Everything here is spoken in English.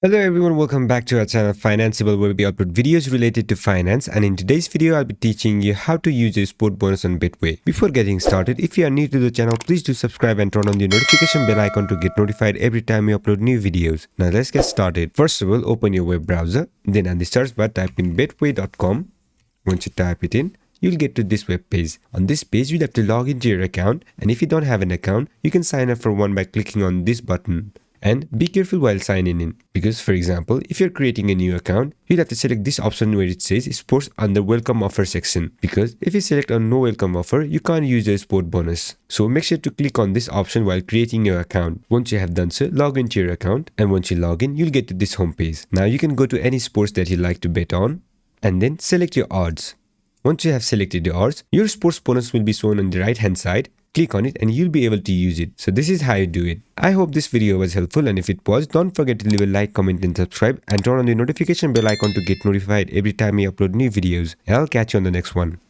Hello everyone, welcome back to our channel Financeable, where we upload videos related to finance, and in today's video I'll be teaching you how to use your sport bonus on Betway. Before getting started, if you are new to the channel, please do subscribe and turn on the notification bell icon to get notified every time we upload new videos. Now let's get started. First of all, open your web browser, then on the search bar type in betway.com. Once you type it in, you'll get to this web page. On this page, you'll have to log into your account, and if you don't have an account, you can sign up for one by clicking on this button. And be careful while signing in, because for example, if you're creating a new account, you'll have to select this option where it says sports under welcome offer section, because if you select on no welcome offer, you can't use the sport bonus. So make sure to click on this option while creating your account. Once you have done so, log into your account, and once you log in, you'll get to this home page. Now you can go to any sports that you like to bet on, and then select your odds. Once you have selected the odds, your sports bonus will be shown on the right hand side. Click on it and you'll be able to use it. So this is how you do it. I hope this video was helpful, and if it was, don't forget to leave a like, comment and subscribe, and turn on the notification bell icon to get notified every time we upload new videos. And I'll catch you on the next one.